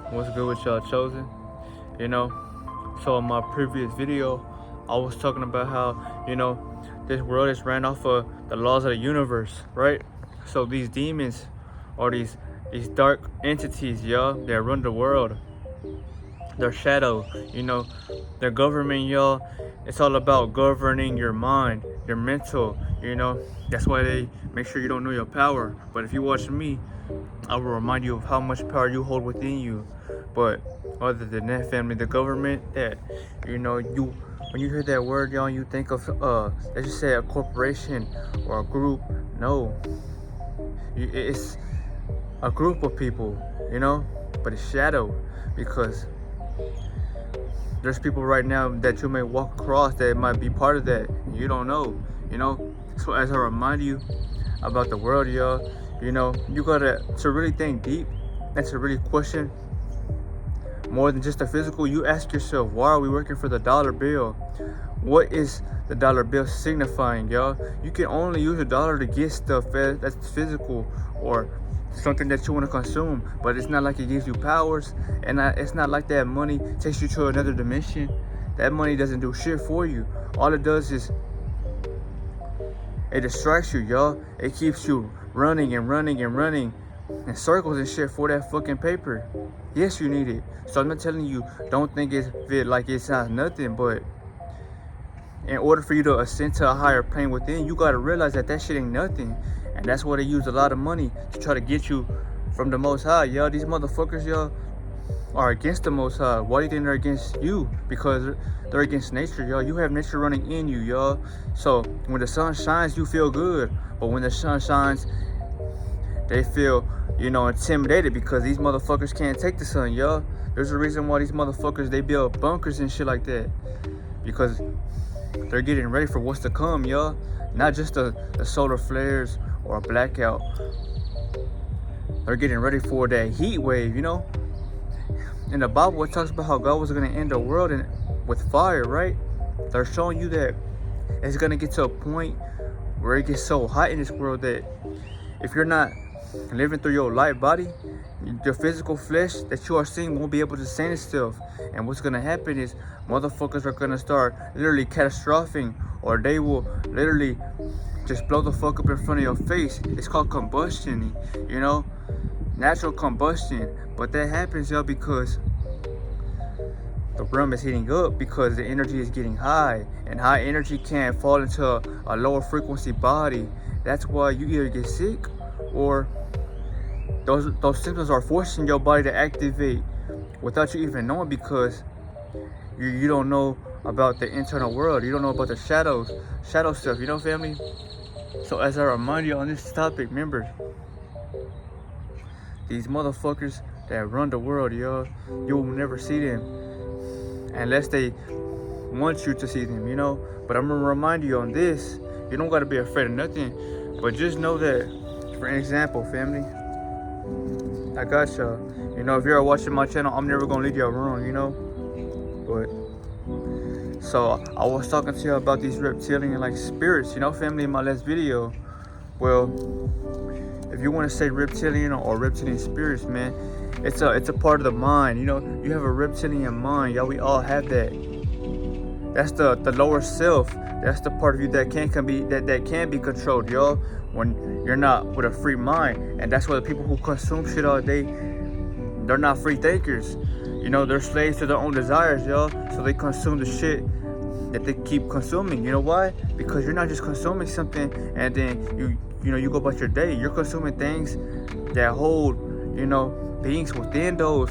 What's good with y'all chosen? You know, so in my previous video, I was talking about how, this world is ran off of the laws of the universe, right? So these demons or these dark entities, y'all, that run the world, their shadow, their government, y'all. It's all about governing your mind, your mental. That's why they make sure you don't know your power. But if you watch me, I will remind you of how much power you hold within you. But other than that, family, the government, that you when you hear that word, y'all, you think of let's just say a corporation or a group. No, it's a group of people, but it's shadow, because there's people right now that you may walk across that might be part of that. You don't know. So as I remind you about the world, y'all, you gotta to really think deep and to really question more than just the physical. You ask yourself, why are we working for the dollar bill? What is the dollar bill signifying, y'all? You can only use a dollar to get stuff that's physical or something that you want to consume, but it's not like it gives you powers, and it's not like that money takes you to another dimension. That money doesn't do shit for you. All it does is it distracts you, y'all. It keeps you running and running and running in circles and shit for that fucking paper. Yes, you need it. So I'm not telling you don't think it like it sounds nothing, but in order for you to ascend to a higher plane within, you gotta realize that shit ain't nothing. And that's why they use a lot of money to try to get you from the Most High, y'all. These motherfuckers, y'all, are against the Most High. Why do you think they're against you? Because they're against nature, y'all. You have nature running in you, y'all. So when the sun shines, you feel good. But when the sun shines, they feel, intimidated, because these motherfuckers can't take the sun, y'all. There's a reason why these motherfuckers, they build bunkers and shit like that. Because they're getting ready for what's to come, y'all. Not just the solar flares or a blackout. They're getting ready for that heat wave, In the Bible, it talks about how God was going to end the world with fire, right? They're showing you that it's going to get to a point where it gets so hot in this world that if you're not living through your light body, the physical flesh that you are seeing won't be able to sustain itself. And what's going to happen is motherfuckers are going to start literally catastrophing, or they will literally just blow the fuck up in front of your face. It's called combustion, natural combustion. But that happens, y'all, because the realm is heating up, because the energy is getting high, and high energy can't fall into a lower frequency body. That's why you either get sick, or those symptoms are forcing your body to activate without you even knowing, because you don't know about the internal world. You don't know about the shadow stuff, family? So as I remind you on this topic, remember, these motherfuckers that run the world, y'all, you will never see them unless they want you to see them, But I'm gonna remind you on this, you don't gotta be afraid of nothing, but just know that, for example, family, I got y'all. If you're watching my channel, I'm never gonna lead y'all wrong, But so I was talking to you about these reptilian like spirits, family, in my last video. Well, if you want to say reptilian or reptilian spirits, man, it's a part of the mind. You have a reptilian mind, y'all. We all have that. That's the lower self. That's the part of you that can be controlled, y'all, when you're not with a free mind. And that's why the people who consume shit all day, they're not free thinkers. They're slaves to their own desires, y'all. So they consume the shit that they keep consuming. You know why? Because you're not just consuming something and then you go about your day. You're consuming things that hold, beings within those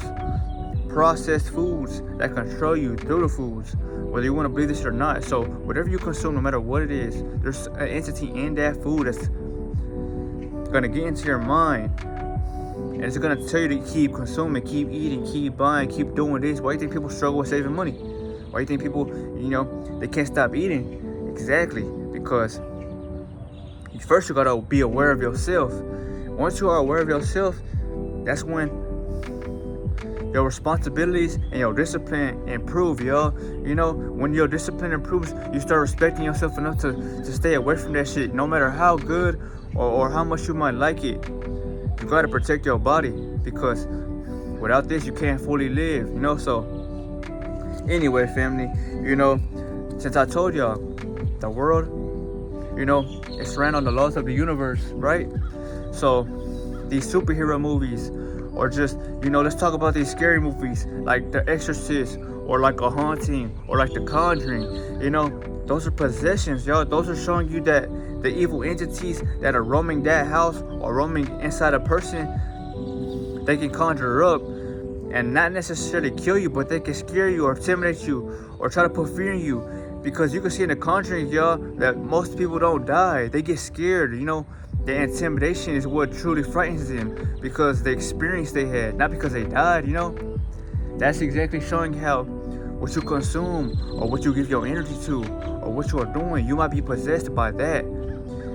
processed foods that control you through the foods, whether you want to believe this or not. So whatever you consume, no matter what it is, there's an entity in that food that's gonna get into your mind, and it's gonna tell you to keep consuming, keep eating, keep buying, keep doing this. Why do you think people struggle with saving money? Why do you think people, they can't stop eating? Exactly, because first you gotta be aware of yourself. Once you are aware of yourself, that's when your responsibilities and your discipline improve, y'all. When your discipline improves, you start respecting yourself enough to stay away from that shit, no matter how good or how much you might like it. You gotta protect your body, because Without this, you can't fully live, you know. So anyway, family, you know, since I told y'all, the world, you know, it's ran on the laws of the universe, right? So these superhero movies, or just, you know, let's talk about these scary movies like The Exorcist, or like A Haunting, or like The Conjuring. You know, those are possessions, y'all. Those are showing you that the evil entities that are roaming that house or roaming inside a person, they can conjure up and not necessarily kill you, but they can scare you or intimidate you or try to put fear in you. Because you can see in The Conjuring, y'all, that most people don't die. They get scared, you know. The intimidation is what truly frightens them, because the experience they had, not because they died, you know. That's exactly showing how what you consume or what you give your energy to or what you are doing, you might be possessed by that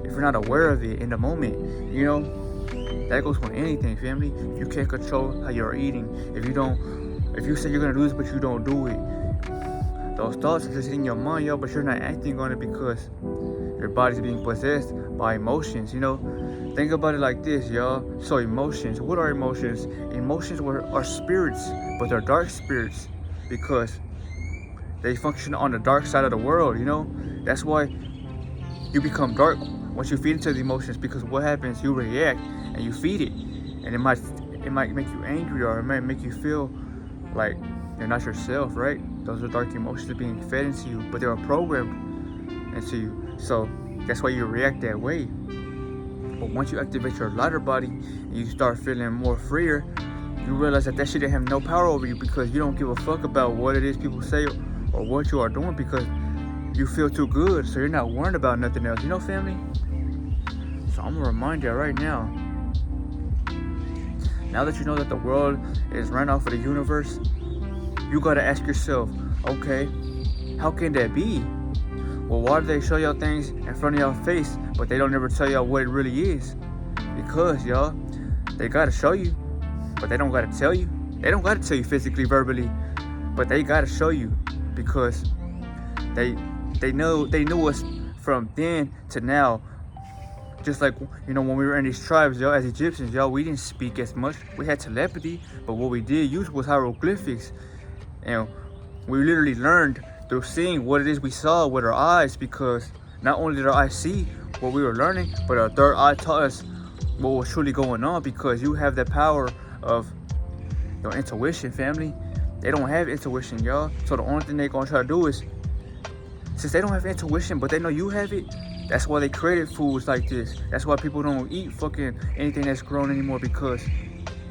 if you're not aware of it in the moment, you know. That goes for anything, family. You can't control how you're eating. If you say you're gonna do this but you don't do it, those thoughts are just in your mind, yo, but you're not acting on it because your body's being possessed by emotions, you know. Think about it like this, y'all. So emotions, what are emotions? Emotions are spirits, but they're dark spirits because they function on the dark side of the world, you know. That's why you become dark once you feed into the emotions, because what happens, you react and you feed it, and it might make you angry, or it might make you feel like you're not yourself, right? Those are dark emotions being fed into you, but they are programmed into you. So that's why you react that way. But once you activate your lighter body and you start feeling more freer, you realize that shit didn't have no power over you, because you don't give a fuck about what it is people say or what you are doing, because you feel too good, so you're not worrying about nothing else, you know, family. So I'm gonna remind you right now that you know that the world is run off of the universe, you gotta ask yourself, okay, how can that be? Well, why do they show y'all things in front of y'all face, but they don't ever tell y'all what it really is? Because, y'all, they gotta show you, but they don't gotta tell you. They don't gotta tell you physically, verbally, but they gotta show you, because they knew us from then to now. Just like, you know, when we were in these tribes, y'all, as Egyptians, y'all, we didn't speak as much. We had telepathy, but what we did use was hieroglyphics. And we literally learned through seeing what it is we saw with our eyes, because not only did our eyes see what we were learning, but our third eye taught us what was truly going on, because you have the power of your intuition, family. They don't have intuition, y'all. So the only thing they're gonna try to do is, since they don't have intuition, but they know you have it, that's why they created foods like this. That's why people don't eat fucking anything that's grown anymore, because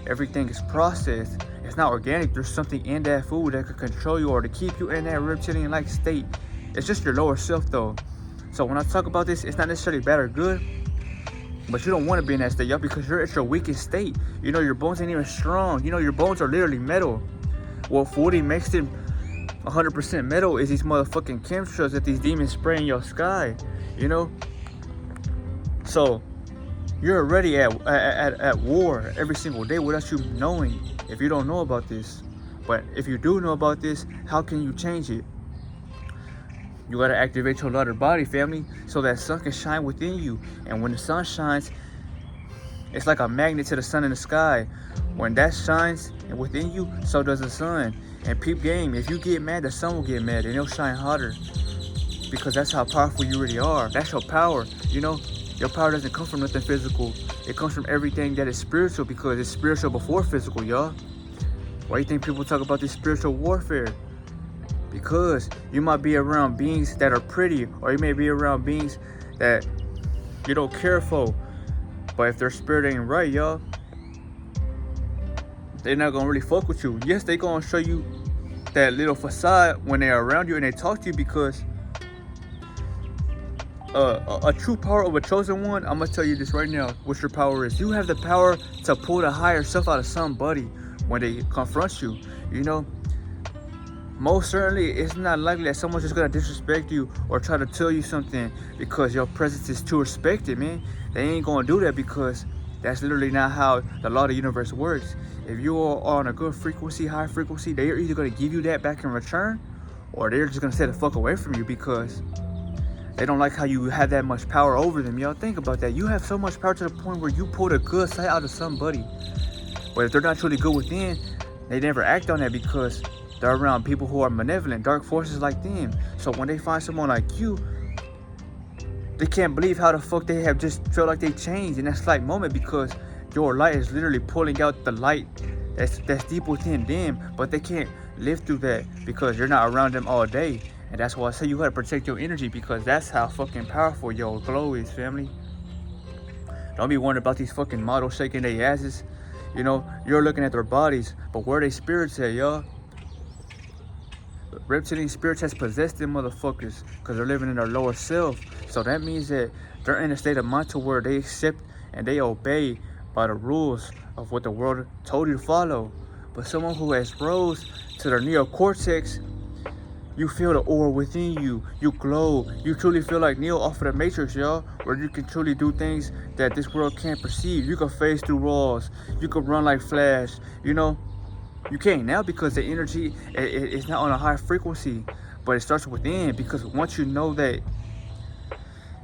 everything is processed. It's not organic. There's something in that food that could control you or to keep you in that reptilian-like state. It's just your lower self, though. So when I talk about this, it's not necessarily bad or good, but you don't want to be in that state, y'all, because you're at your weakest state. You know, your bones ain't even strong. You know, your bones are literally metal. What fully makes them 100% metal is these motherfucking chemtrails that these demons spray in your sky, you know. So you're already at war every single day without you knowing, if you don't know about this. But if you do know about this, how can you change it? You gotta activate your lighter body, family, so that sun can shine within you. And when the sun shines, it's like a magnet to the sun in the sky. When that shines within you, so does the sun. And peep game, if you get mad, the sun will get mad and it'll shine hotter, because that's how powerful you really are. That's your power, you know. Your power doesn't come from nothing physical. It comes from everything that is spiritual, because it's spiritual before physical, y'all. Why do you think people talk about this spiritual warfare? Because you might be around beings that are pretty, or you may be around beings that you don't care for. But if their spirit ain't right, y'all, they're not gonna really fuck with you. Yes, they gonna show you that little facade when they're around you and they talk to you, because a true power of a chosen one, I'm gonna tell you this right now, what your power is. You have the power to pull the higher self out of somebody when they confront you, you know. Most certainly, it's not likely that someone's just gonna disrespect you or try to tell you something because your presence is too respected, man. They ain't gonna do that, because that's literally not how the law of the universe works. If you are on a good frequency, high frequency, they're either gonna give you that back in return, or they're just gonna stay the fuck away from you, because they don't like how you have that much power over them, y'all. Think about that. You have so much power to the point where you pull the good side out of somebody. But if they're not truly good within, They never act on that because they're around people who are malevolent, dark forces like them. So when they find someone like you, they can't believe how the fuck they have just felt like they changed in that slight moment, because your light is literally pulling out the light that's deep within them, but they can't live through that because you're not around them all day. And that's why I say you gotta protect your energy, because that's how fucking powerful your glow is, family. Don't be worried about these fucking models shaking their asses. You know, you're looking at their bodies, but where they spirits at, y'all? Reptilian spirits has possessed them motherfuckers because they're living in their lower self. So that means that they're in a state of mind to where they accept and they obey by the rules of what the world told you to follow. But someone who has rose to their neocortex, you feel the aura within you. You glow. You truly feel like Neo off of the Matrix, y'all. Where you can truly do things that this world can't perceive. You can phase through walls. You can run like Flash. You know, you can't now because the energy is not on a high frequency. But it starts within, because once you know that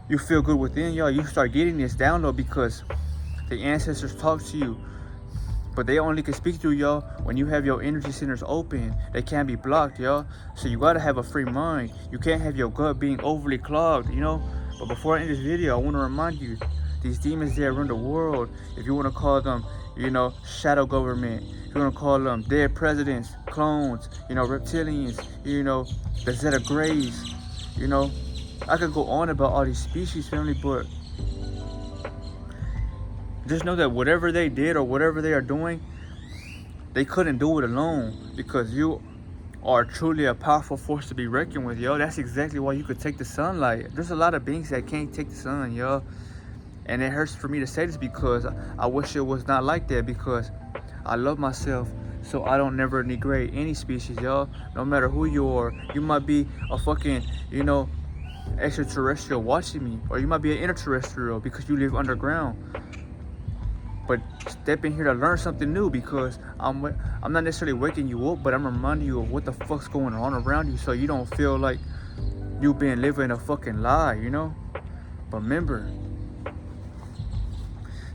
you feel good within, y'all, you start getting this download because the ancestors talk to you. But they only can speak to y'all when you have your energy centers open. They can't be blocked, y'all. So you gotta have a free mind. You can't have your gut being overly clogged, you know. But before I end this video, I want to remind you, these demons that run the world, if you want to call them, you know, shadow government, if you want to call them dead presidents, clones, you know, reptilians, you know, the Zeta Greys, you know, I could go on about all these species, family, but just know that whatever they did or whatever they are doing, they couldn't do it alone, because you are truly a powerful force to be reckoned with, yo. That's exactly why you could take the sunlight. There's a lot of beings that can't take the sun, yo. And it hurts for me to say this because I wish it was not like that, because I love myself, so I don't never degrade any species, yo. No matter who you are. You might be a fucking, you know, extraterrestrial watching me, or you might be an interterrestrial because you live underground. But step in here to learn something new, because I'm not necessarily waking you up, but I'm reminding you of what the fuck's going on around you, so you don't feel like you've been living a fucking lie, you know. But remember,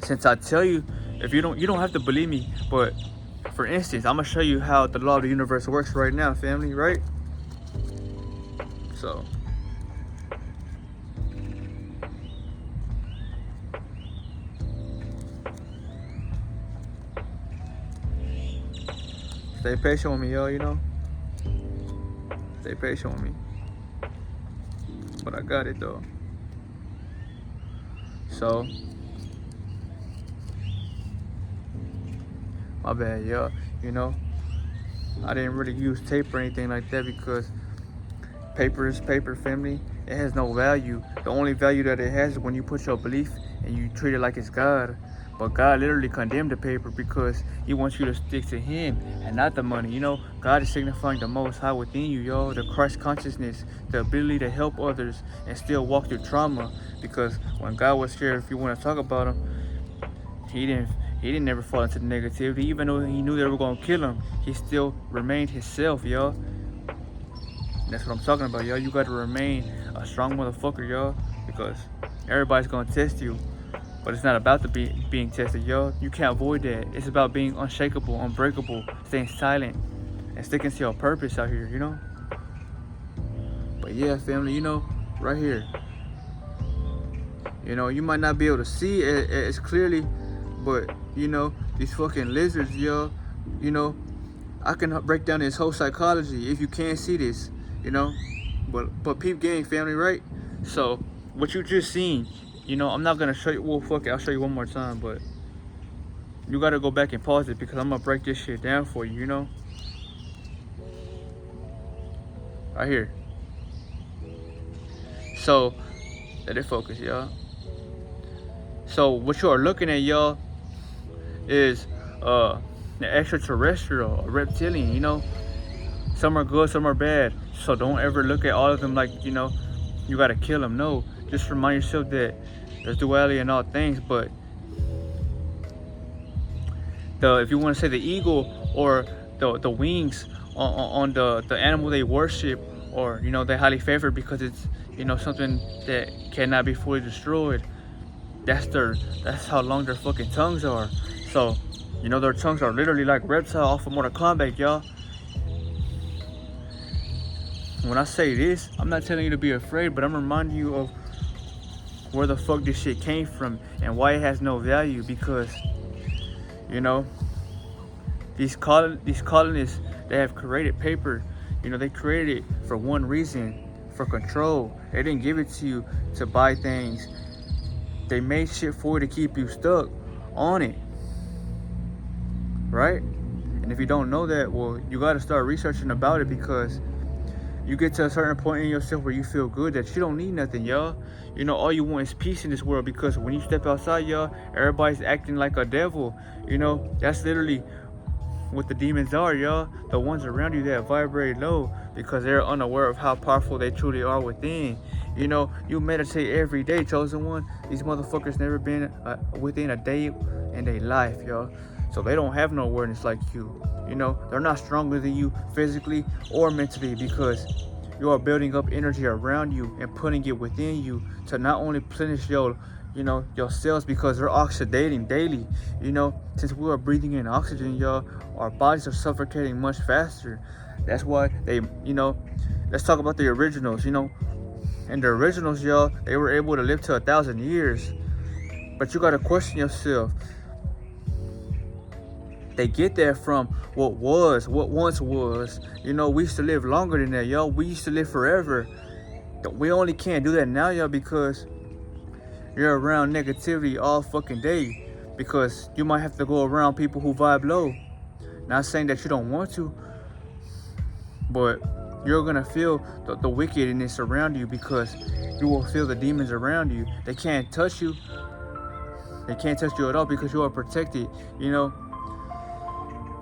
since I tell you, if you don't have to believe me, but for instance, I'm gonna show you how the law of the universe works right now, family, right? So stay patient with me, yo, you know? Stay patient with me. But I got it, though. So, my bad, yo. You know? I didn't really use tape or anything like that because paper is paper, family. It has no value. The only value that it has is when you put your belief and you treat it like it's God. But God literally condemned the paper because he wants you to stick to him and not the money. You know, God is signifying the Most High within you, yo. The Christ consciousness, the ability to help others and still walk through trauma. Because when God was here, if you want to talk about him, he didn't never fall into the negativity. Even though he knew they were going to kill him, he still remained himself, yo. That's what I'm talking about, yo. You got to remain a strong motherfucker, yo. Because everybody's going to test you. But it's not about the being tested, yo. You can't avoid that. It's about being unshakable, unbreakable, staying silent, and sticking to your purpose out here, you know? But yeah, family, you know, right here. You know, you might not be able to see it as clearly, but, you know, these fucking lizards, yo, you know, I can break down this whole psychology if you can't see this, you know? But peep game, family, right? So, what you just seen, you know, I'm not gonna show you. Well, fuck it, I'll show you one more time, but you gotta go back and pause it because I'm gonna break this shit down for you, you know? Right here. So, let it focus, y'all. So, what you are looking at, y'all, is the extraterrestrial, a reptilian, you know? Some are good, some are bad. So, don't ever look at all of them like, you know, you gotta kill them. No, just remind yourself that there's duality in all things, but if you want to say the eagle or the wings on the animal they worship, or you know they highly favored because it's, you know, something that cannot be fully destroyed. That's how long their fucking tongues are. So You know, their tongues are literally like reptile off of Mortal Kombat, y'all. When I say this, I'm not telling you to be afraid, but I'm reminding you of where the fuck this shit came from and why it has no value. Because, you know, these colonists, they have created paper. You know, they created it for one reason, for control. They didn't give it to you to buy things. They made shit for you to keep you stuck on it, right? And if you don't know that, well, you got to start researching about it, because you get to a certain point in yourself where you feel good that you don't need nothing, y'all. You know, all you want is peace in this world, because when you step outside, y'all, everybody's acting like a devil. You know, that's literally what the demons are, y'all. The ones around you that vibrate low, because they're unaware of how powerful they truly are within. You know, you meditate every day, chosen one. These motherfuckers never been within a day in their life, y'all. So they don't have no awareness like you. You know, they're not stronger than you physically or mentally, because you are building up energy around you and putting it within you to not only replenish your cells, because they're oxidating daily. You know, since we are breathing in oxygen, y'all, our bodies are suffocating much faster. That's why they, you know, let's talk about the originals. You know, and the originals, y'all, they were able to live to 1,000 years. But you gotta question yourself. They get that from what once was. You know, we used to live longer than that, y'all. We used to live forever. We only can't do that now, y'all, because you're around negativity all fucking day. Because you might have to go around people who vibe low. Not saying that you don't want to, but you're gonna feel the wickedness around you, because you will feel the demons around you. They can't touch you. They can't touch you at all, because you are protected, you know.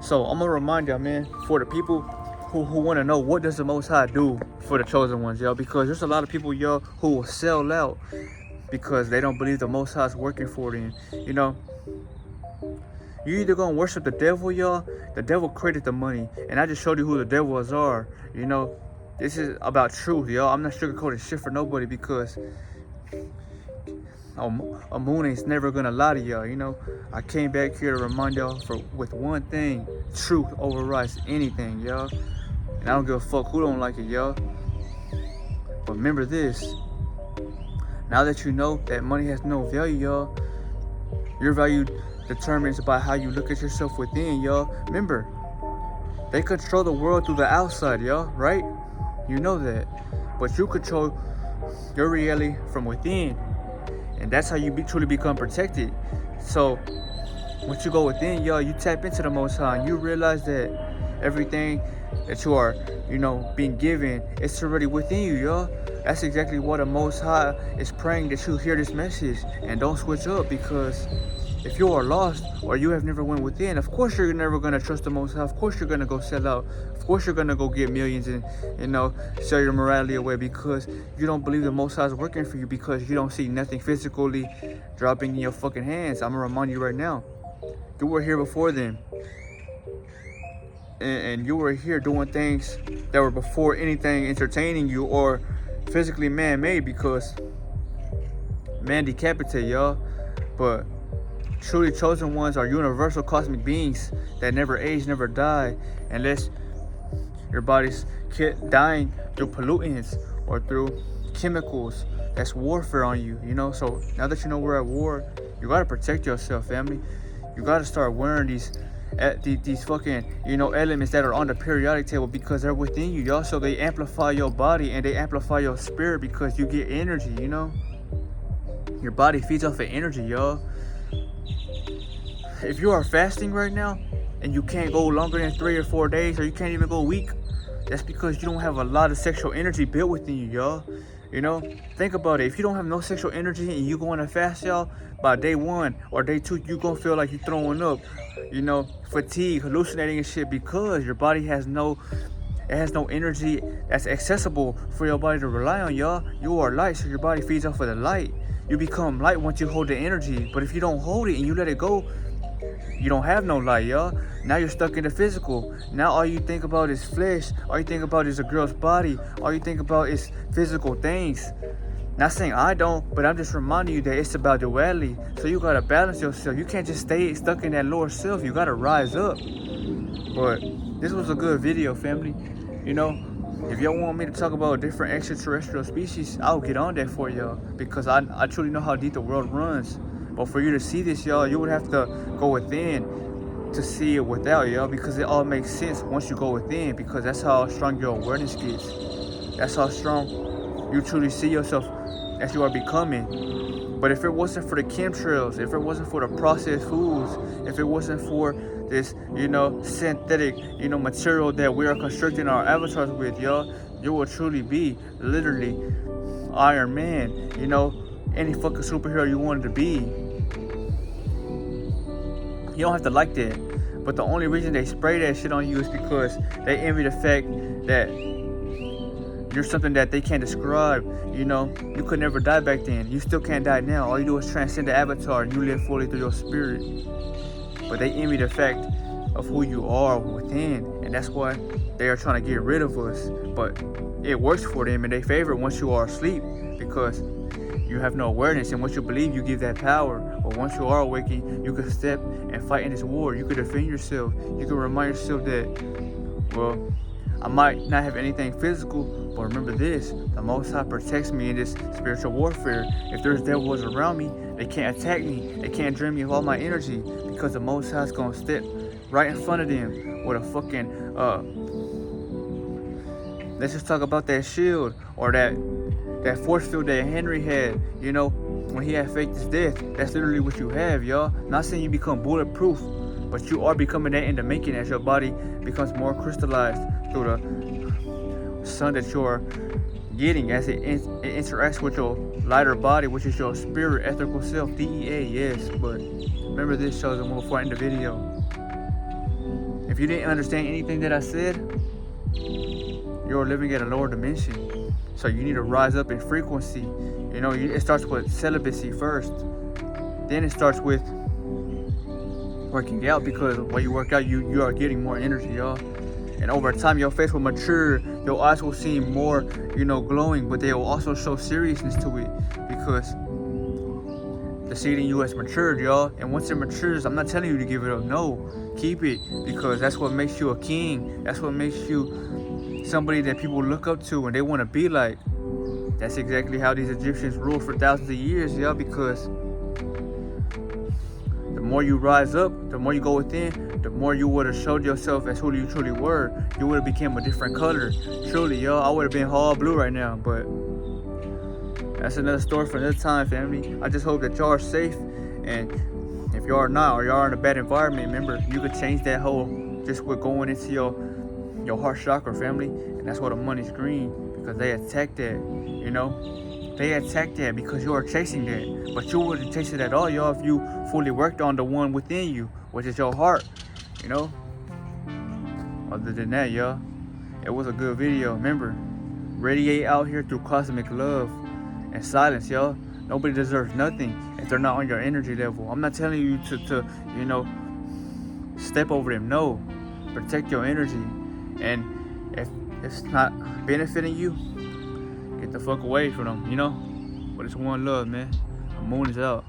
So I'm gonna remind y'all, man, for the people who want to know, what does the Most High do for the chosen ones, y'all? Because there's a lot of people, y'all, who will sell out because they don't believe the Most High is working for them. You know, you either gonna worship the devil, y'all. The devil created the money, and I just showed you who the devils are. You know, this is about truth, y'all. I'm not sugarcoating shit for nobody, because a moon ain't never gonna lie to y'all. You know, I came back here to remind y'all with one thing: truth overrides anything, y'all. And I don't give a fuck who don't like it, y'all. But remember this: now that you know that money has no value, y'all, your value determines by how you look at yourself within, y'all. Remember, they control the world through the outside, y'all, right? You know that. But you control your reality from within. And that's how you truly become protected. So once you go within, y'all, you tap into the Most High, and you realize that everything that you are, you know, being given, it's already within you, y'all. That's exactly what the Most High is praying, that you hear this message and don't switch up. Because if you are lost or you have never went within, of course you're never gonna trust the Most High. Of course you're gonna go sell out. Of course you're gonna go get millions and, you know, sell your morality away, because you don't believe the Most High is working for you, because you don't see nothing physically dropping in your fucking hands. I'm gonna remind you right now, you were here before them, and you were here doing things that were before anything entertaining you or physically man-made, because man decapitate, y'all. But truly chosen ones are universal cosmic beings that never age, never die, unless your body's dying through pollutants or through chemicals. That's warfare on you, you know. So now that you know we're at war, you gotta protect yourself, family. You gotta start wearing these fucking, you know, elements that are on the periodic table, because they're within you, y'all. So they amplify your body and they amplify your spirit, because you get energy, you know. Your body feeds off of energy, y'all. If you are fasting right now and you can't go longer than 3 or 4 days, or you can't even go a week, that's because you don't have a lot of sexual energy built within you, y'all. You know, think about it. If you don't have no sexual energy and you go on a fast, y'all, by day 1 or day 2, you gonna feel like you're throwing up, you know, fatigue, hallucinating and shit, because your body has no energy that's accessible for your body to rely on, y'all. You are light, so your body feeds off of the light. You become light once you hold the energy, but if you don't hold it and you let it go, you don't have no light, y'all. Now you're stuck in the physical. Now all you think about is flesh. All you think about is a girl's body. All you think about is physical things. Not saying I don't, but I'm just reminding you that it's about duality. So you gotta balance yourself. You can't just stay stuck in that lower self. You gotta rise up. But this was a good video, family. You know, if y'all want me to talk about different extraterrestrial species, I'll get on that for y'all, because I truly know how deep the world runs. But for you to see this, y'all, you would have to go within to see it without, y'all, because it all makes sense once you go within, because that's how strong your awareness gets. That's how strong you truly see yourself as you are becoming. But if it wasn't for the chemtrails, if it wasn't for the processed foods, if it wasn't for this, synthetic, material that we are constructing our avatars with, y'all, you will truly be literally Iron Man, any fucking superhero you wanted to be. You don't have to like that. But the only reason they spray that shit on you is because they envy the fact that you're something that they can't describe. You could never die back then. You still can't die now. All you do is transcend the avatar and you live fully through your spirit. But they envy the fact of who you are within, and that's why they are trying to get rid of us. But it works for them in their favor once you are asleep, because you have no awareness, and once you believe, you give that power. But once you are awakened, you can step and fight in this war. You can defend yourself. You can remind yourself that, well, I might not have anything physical, but remember this: the Most High protects me in this spiritual warfare. If there's devils around me, they can't attack me. They can't drain me of all my energy, because the Most High's gonna step right in front of them with a fucking let's just talk about that shield, or that force field that Henry had, when he had faked his death. That's literally what you have, y'all. Not saying you become bulletproof, but you are becoming that in the making as your body becomes more crystallized through the sun that you're getting, as it interacts with your lighter body, which is your spirit, ethical self, DEA, yes. But remember this, chosen one, before I end the video. If you didn't understand anything that I said, you're living at a lower dimension. So you need to rise up in frequency. It starts with celibacy first. Then it starts with working out, because when you work out, you are getting more energy, y'all. And over time, your face will mature. Your eyes will seem more, glowing, but they will also show seriousness to it, because the seed in you has matured, y'all. And once it matures, I'm not telling you to give it up. No, keep it, because that's what makes you a king. That's what makes you somebody that people look up to and they want to be like. That's exactly how these Egyptians ruled for thousands of years, y'all, because the more you rise up, the more you go within, the more you would have showed yourself as who you truly were. You would have become a different color. Truly, y'all, I would have been all blue right now, but that's another story for another time, family. I just hope that y'all are safe, and if y'all are not, or y'all are in a bad environment, remember, you could change that whole just with going into your heart chakra, family. And that's why the money's green, because they attack that, They attack that because you are chasing that. But you wouldn't chase it at all, y'all, if you fully worked on the one within you, which is your heart, Other than that, y'all, it was a good video. Remember, radiate out here through cosmic love and silence, y'all. Nobody deserves nothing if they're not on your energy level. I'm not telling you to step over them. No, protect your energy. And if it's not benefiting you, get the fuck away from them, But it's one love, man. The moon is out.